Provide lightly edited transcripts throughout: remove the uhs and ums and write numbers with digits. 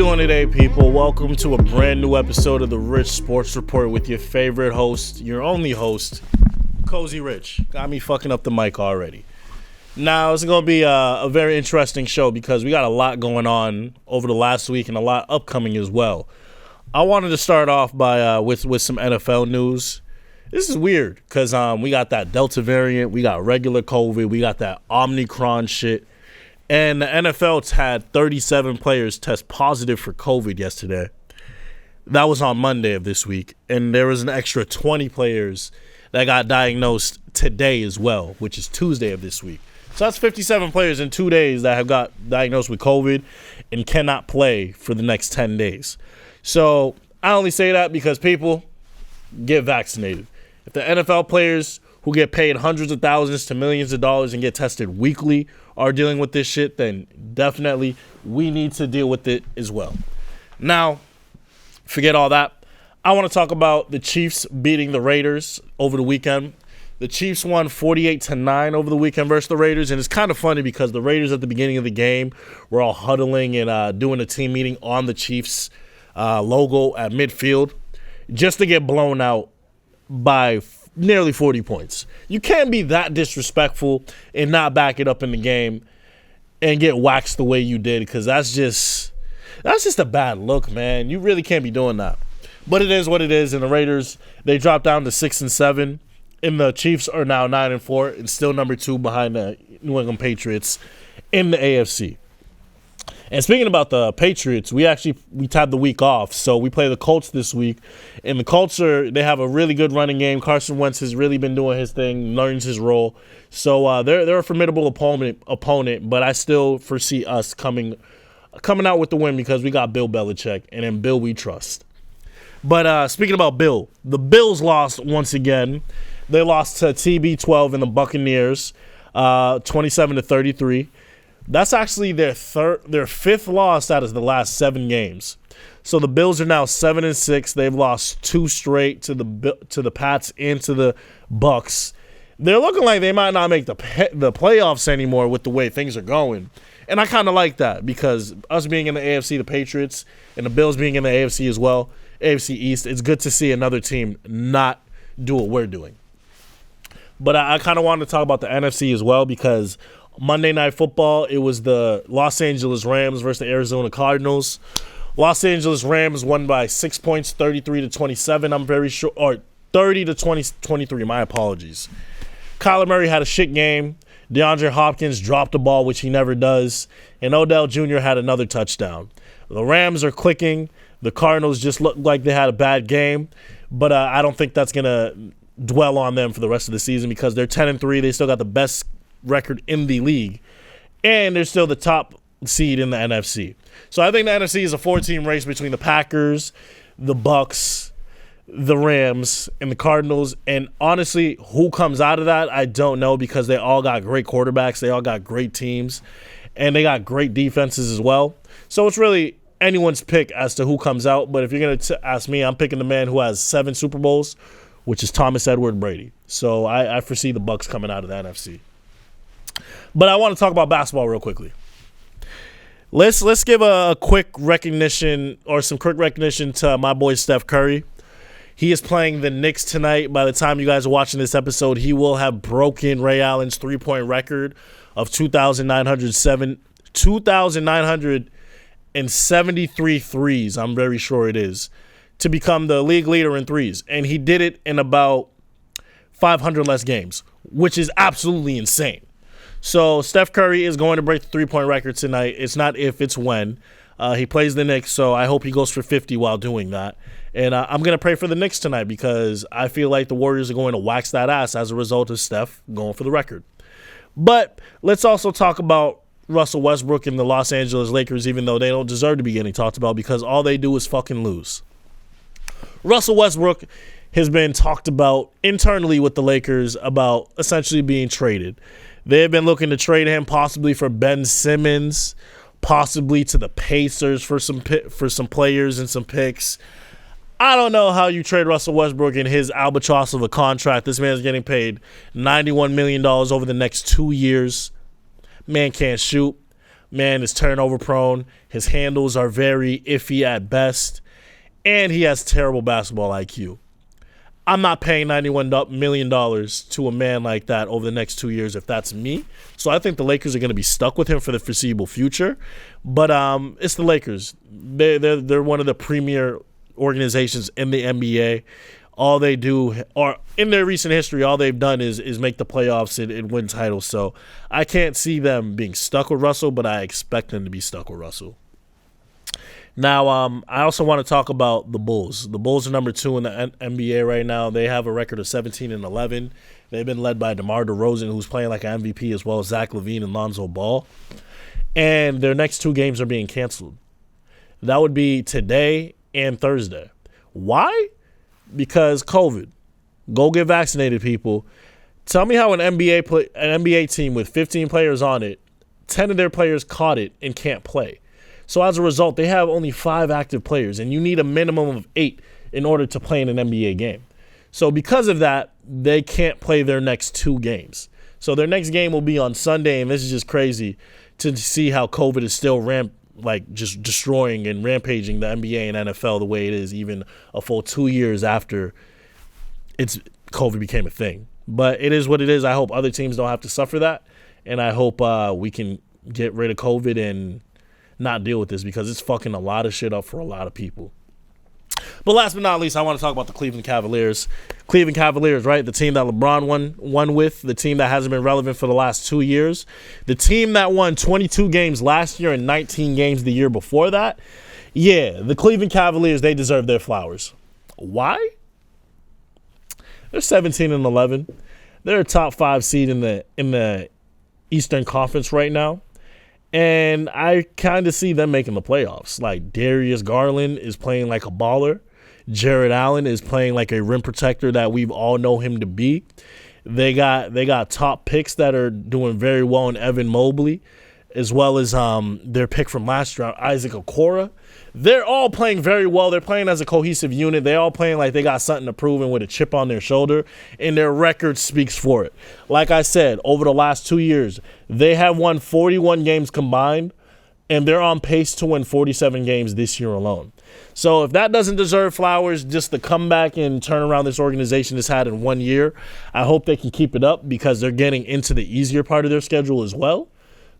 doing today, people? Welcome to a brand new episode of the Rich Sports Report with your favorite host, your only host, Cozy Rich. Got me fucking up the mic already. Now, it's going to be a very interesting show because we got a lot going on over the last week and a lot upcoming as well. I wanted to start off by with some NFL news. This is weird because we got that Delta variant, we got regular COVID, we got that Omicron shit. And the NFL's had 37 players test positive for COVID yesterday. That was on Monday of this week. And there was an extra 20 players that got diagnosed today as well, which is Tuesday of this week. So that's 57 players in 2 days that have got diagnosed with COVID and cannot play for the next 10 days. So I only say that because people get vaccinated. If the NFL players who get paid hundreds of thousands to millions of dollars and get tested weekly are dealing with this shit, then definitely we need to deal with it as well. Now, forget all that. I want to talk about the Chiefs beating the Raiders over the weekend. The Chiefs won 48-9 over the weekend versus the Raiders, and it's kind of funny because the Raiders at the beginning of the game were all huddling and doing a team meeting on the Chiefs logo at midfield just to get blown out by nearly 40 points. You can't be that disrespectful and not back it up in the game and get waxed the way you did, because that's just a bad look, man. You really can't be doing that. But it is what it is, and the Raiders, they dropped down to 6-7, and the Chiefs are now 9-4 and still number 2 behind the New England Patriots in the AFC. And speaking about the Patriots, we tied the week off, so we play the Colts this week. And the Colts they have a really good running game. Carson Wentz has really been doing his thing, learns his role. So they're a formidable opponent, but I still foresee us coming out with the win because we got Bill Belichick, and in Bill we trust. But speaking about Bill, the Bills lost once again. They lost to TB12 and the Buccaneers, 27-33. That's actually their fifth loss out of the last 7 games. So the Bills are now 7-6. They've lost 2 straight to the Pats and to the Bucks. They're looking like they might not make the playoffs anymore with the way things are going. And I kind of like that because us being in the AFC, the Patriots, and the Bills being in the AFC as well, AFC East, it's good to see another team not do what we're doing. But I kind of wanted to talk about the NFC as well because Monday Night Football, it was the Los Angeles Rams versus the Arizona Cardinals. Los Angeles Rams won by 6 points, 33-27, I'm very sure, or 30-23, my apologies. Kyler Murray had a shit game. DeAndre Hopkins dropped the ball, which he never does, and Odell Jr. had another touchdown. The Rams are clicking. The Cardinals just look like they had a bad game, but I don't think that's going to dwell on them for the rest of the season because they're 10-3. They still got the best record in the league, and they're still the top seed in the NFC. So I think the NFC is a 4-team race between the Packers, the Bucks, the Rams, and the Cardinals. And honestly, who comes out of that, I don't know because they all got great quarterbacks, they all got great teams, and they got great defenses as well. So it's really anyone's pick as to who comes out. But if you're going to ask me, I'm picking the man who has 7 Super Bowls, which is Thomas Edward Brady. So I foresee the Bucks coming out of the NFC. But I want to talk about basketball real quickly. Let's give a quick recognition or some quick recognition to my boy Steph Curry. He is playing the Knicks tonight. By the time you guys are watching this episode, he will have broken Ray Allen's 3-point record of 2,973 threes, I'm very sure it is, to become the league leader in threes. And he did it in about 500 less games, which is absolutely insane. So Steph Curry is going to break the 3-point record tonight. It's not if, it's when. He plays the Knicks, so I hope he goes for 50 while doing that. And I'm going to pray for the Knicks tonight because I feel like the Warriors are going to wax that ass as a result of Steph going for the record. But let's also talk about Russell Westbrook and the Los Angeles Lakers, even though they don't deserve to be getting talked about because all they do is fucking lose. Russell Westbrook has been talked about internally with the Lakers about essentially being traded. They have been looking to trade him possibly for Ben Simmons, possibly to the Pacers for some players and some picks. I don't know how you trade Russell Westbrook in his albatross of a contract. This man's getting paid $91 million over the next 2 years. Man can't shoot. man is turnover prone. His handles are very iffy at best. And he has terrible basketball IQ. I'm not paying $91 million to a man like that over the next 2 years if that's me. So I think the Lakers are going to be stuck with him for the foreseeable future. But it's the Lakers. They're one of the premier organizations in the NBA. All they do, or in their recent history, all they've done is make the playoffs and win titles. So I can't see them being stuck with Russell, but I expect them to be stuck with Russell. Now, I also want to talk about the Bulls. The Bulls are number 2 in the NBA right now. They have a record of 17-11. They've been led by DeMar DeRozan, who's playing like an MVP, as well as Zach LaVine and Lonzo Ball. And their next 2 games are being canceled. That would be today and Thursday. Why? Because COVID. Go get vaccinated, people. Tell me how an NBA team with 15 players on it, 10 of their players caught it and can't play. So as a result, they have only 5 active players, and you need a minimum of 8 in order to play in an NBA game. So because of that, they can't play their next 2 games. So their next game will be on Sunday, and this is just crazy to see how COVID is still just destroying and rampaging the NBA and NFL the way it is, even a full 2 years after COVID became a thing. But it is what it is. I hope other teams don't have to suffer that, and I hope we can get rid of COVID and not deal with this, because it's fucking a lot of shit up for a lot of people. But last but not least, I want to talk about the Cleveland Cavaliers. Cleveland Cavaliers, right? The team that LeBron won with, the team that hasn't been relevant for the last 2 years, the team that won 22 games last year and 19 games the year before that. Yeah, the Cleveland Cavaliers, they deserve their flowers. Why? They're 17-11. They're a top 5 seed in the Eastern Conference right now. And I kind of see them making the playoffs. Like, Darius Garland is playing like a baller. Jared Allen is playing like a rim protector that we've all know him to be. They got top picks that are doing very well in Evan Mobley, as well as their pick from last round, Isaac Okoro. They're all playing very well. They're playing as a cohesive unit. They're all playing like they got something to prove and with a chip on their shoulder, and their record speaks for it. Like I said, over the last 2 years, they have won 41 games combined, and they're on pace to win 47 games this year alone. So if that doesn't deserve flowers, just the comeback and turnaround this organization has had in 1 year, I hope they can keep it up, because they're getting into the easier part of their schedule as well.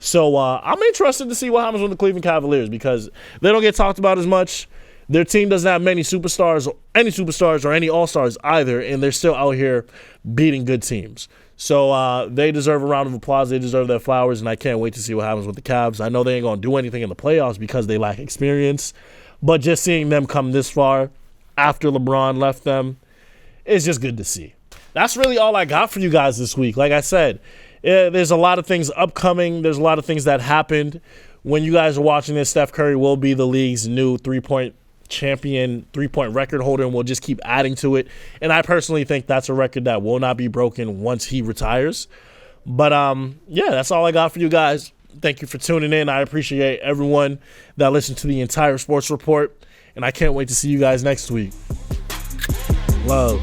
So I'm interested to see what happens with the Cleveland Cavaliers, because they don't get talked about as much. Their team doesn't have many superstars or any all-stars either, and they're still out here beating good teams. So they deserve a round of applause. They deserve their flowers, and I can't wait to see what happens with the Cavs. I know they ain't going to do anything in the playoffs because they lack experience, but just seeing them come this far after LeBron left them, it's just good to see. That's really all I got for you guys this week. Like I said, there's a lot of things upcoming. There's a lot of things that happened. When you guys are watching this, Steph Curry will be the league's new three-point champion, three-point record holder, and we'll just keep adding to it. And I personally think that's a record that will not be broken once he retires. But, yeah, that's all I got for you guys. Thank you for tuning in. I appreciate everyone that listened to the entire Sports Report, and I can't wait to see you guys next week. Love.